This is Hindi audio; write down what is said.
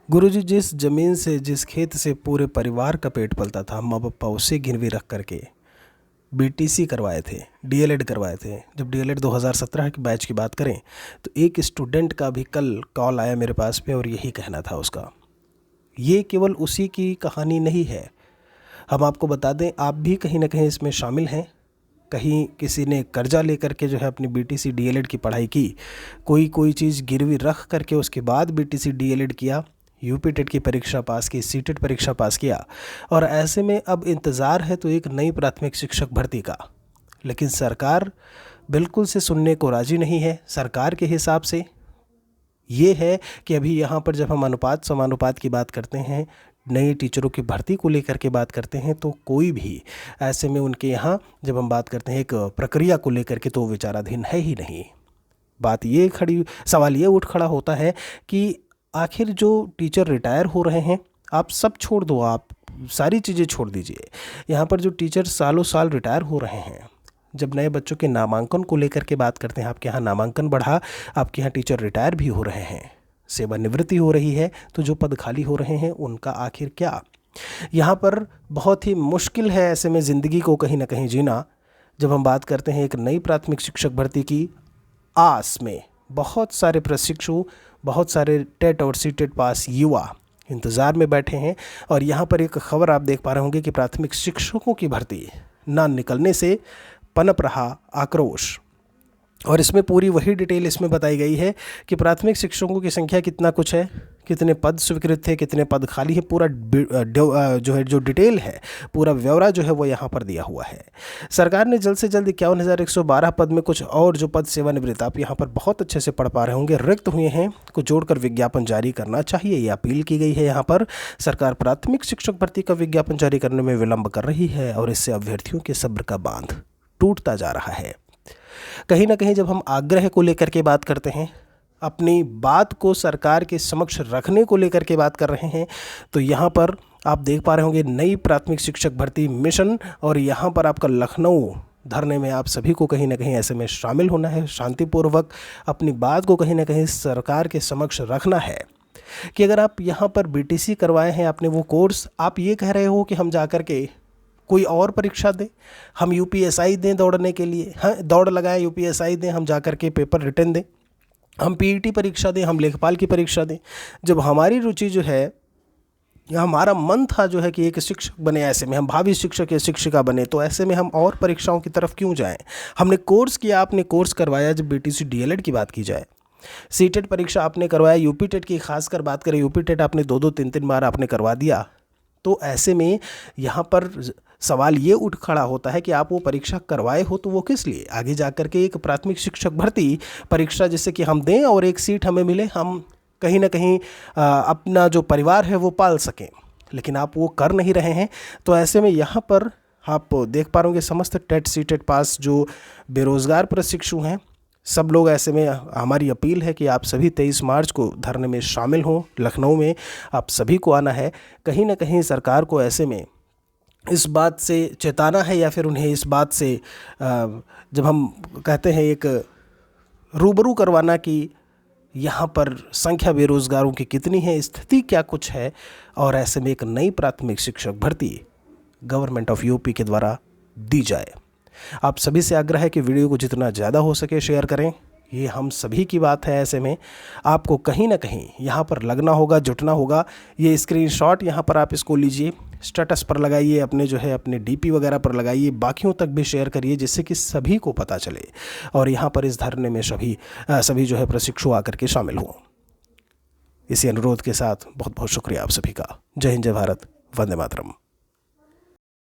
गुरुजी, जिस ज़मीन से, जिस खेत से पूरे परिवार का पेट पलता था, माँ पापा उसे गिरवी रख करके बीटीसी करवाए थे, डीएलएड करवाए थे। जब डीएलएड 2017 के बैच की बात करें तो एक स्टूडेंट का भी कल कॉल आया मेरे पास पे और यही कहना था उसका। ये केवल उसी की कहानी नहीं है, हम आपको बता दें आप भी कहीं ना कहीं इसमें शामिल हैं। कहीं किसी ने कर्जा लेकर के जो है अपनी बीटीसी डीएलएड की पढ़ाई की, कोई चीज़ गिरवी रख करके उसके बाद बीटीसी डीएलएड किया, यूपी टेट की परीक्षा पास की, सीटेट परीक्षा पास किया, और ऐसे में अब इंतज़ार है तो एक नई प्राथमिक शिक्षक भर्ती का। लेकिन सरकार बिल्कुल से सुनने को राजी नहीं है। सरकार के हिसाब से ये है कि अभी यहाँ पर जब हम अनुपात समानुपात की बात करते हैं, नए टीचरों की भर्ती को लेकर के बात करते हैं, तो कोई भी ऐसे में उनके यहाँ जब हम बात करते हैं एक प्रक्रिया को लेकर के, तो विचाराधीन है ही नहीं। बात ये सवाल ये उठ खड़ा होता है कि आखिर जो टीचर रिटायर हो रहे हैं, आप सब छोड़ दो, आप सारी चीज़ें छोड़ दीजिए, यहाँ पर जो टीचर सालों साल रिटायर हो रहे हैं, जब नए बच्चों के नामांकन को लेकर के बात करते हैं, आपके यहाँ नामांकन बढ़ा, आपके यहाँ टीचर रिटायर भी हो रहे हैं, सेवानिवृत्ति हो रही है, तो जो पद खाली हो रहे हैं उनका आखिर क्या? यहाँ पर बहुत ही मुश्किल है ऐसे में ज़िंदगी को कहीं ना कहीं जीना। जब हम बात करते हैं एक नई प्राथमिक शिक्षक भर्ती की आस में, बहुत सारे प्रशिक्षु, बहुत सारे टेट और सीटेट पास युवा इंतज़ार में बैठे हैं। और यहाँ पर एक खबर आप देख पा रहे होंगे कि प्राथमिक शिक्षकों की भर्ती ना निकलने से पनप रहा आक्रोश। और इसमें पूरी वही डिटेल इसमें बताई गई है कि प्राथमिक शिक्षकों की संख्या कितना कुछ है, कितने पद स्वीकृत थे, कितने पद खाली है, पूरा जो डिटेल है, पूरा ब्यौरा जो है वो यहाँ पर दिया हुआ है। सरकार ने जल्द से जल्द 51,112 पद में कुछ और जो पद सेवानिवृत्त, आप यहाँ पर बहुत अच्छे से पढ़ पा रहे होंगे, रिक्त हुए हैं, को जोड़कर विज्ञापन जारी करना चाहिए, ये अपील की गई है। यहाँ पर सरकार प्राथमिक शिक्षक भर्ती का विज्ञापन जारी करने में विलंब कर रही है और इससे अभ्यर्थियों के सब्र का बांध टूटता जा रहा है। कहीं ना कहीं जब हम आग्रह को लेकर के बात करते हैं, अपनी बात को सरकार के समक्ष रखने को लेकर के बात कर रहे हैं, तो यहाँ पर आप देख पा रहे होंगे नई प्राथमिक शिक्षक भर्ती मिशन, और यहाँ पर आपका लखनऊ धरने में आप सभी को कहीं ना कहीं ऐसे में शामिल होना है, शांतिपूर्वक अपनी बात को कहीं ना कहीं सरकार के समक्ष रखना है कि अगर आप यहाँ पर बीटीसी करवाए हैं, आपने वो कोर्स, आप ये कह रहे हो कि हम जा कर के कोई और परीक्षा दें, हम यूपीएसआई दें दौड़ने के लिए, हाँ दौड़ लगाए यूपीएसआई दें, हम जा कर के पेपर रिटर्न दें, हम पीईटी परीक्षा दें, हम लेखपाल की परीक्षा दें, जब हमारी रुचि जो है, हमारा मन था जो है कि एक शिक्षक बने, ऐसे में हम भावी शिक्षक या शिक्षिका बने, तो ऐसे में हम और परीक्षाओं की तरफ क्यों जाएं? हमने कोर्स किया, आपने कोर्स करवाया। जब बीटीसी डीएलएड की बात की जाए, सीटेट परीक्षा आपने करवाया, यूपी टेट की खासकर बात करें, यूपी टेट आपने 2-2, 3-3 बार आपने करवा दिया, तो ऐसे में यहाँ पर सवाल ये उठ खड़ा होता है कि आप वो परीक्षा करवाए हो तो वो किस लिए? आगे जा कर के एक प्राथमिक शिक्षक भर्ती परीक्षा जिससे कि हम दें और एक सीट हमें मिले, हम कहीं ना कहीं अपना जो परिवार है वो पाल सकें, लेकिन आप वो कर नहीं रहे हैं। तो ऐसे में यहाँ पर आप देख पा रहे होंगे समस्त टेट सीटेट पास जो बेरोज़गार प्रशिक्षु हैं, सब लोग, ऐसे में हमारी अपील है कि आप सभी 23 मार्च को धरने में शामिल हों। लखनऊ में आप सभी को आना है। कहीं ना कहीं सरकार को ऐसे में इस बात से चेताना है, या फिर उन्हें इस बात से जब हम कहते हैं एक रूबरू करवाना कि यहाँ पर संख्या बेरोज़गारों की कितनी है, स्थिति क्या कुछ है, और ऐसे में एक नई प्राथमिक शिक्षक भर्ती गवर्नमेंट ऑफ यूपी के द्वारा दी जाए। आप सभी से आग्रह है कि वीडियो को जितना ज़्यादा हो सके शेयर करें, ये हम सभी की बात है। ऐसे में आपको कहीं ना कहीं यहाँ पर लगना होगा, जुटना होगा। ये स्क्रीनशॉट यहाँ पर आप इसको लीजिए, स्टेटस पर लगाइए, अपने जो है अपने डीपी वगैरह पर लगाइए, बाकियों तक भी शेयर करिए जिससे कि सभी को पता चले और यहाँ पर इस धरने में सभी जो है प्रशिक्षु आकर के शामिल हों। इसी अनुरोध के साथ बहुत बहुत शुक्रिया आप सभी का। जय हिंद, जय भारत, वंदे मातरम।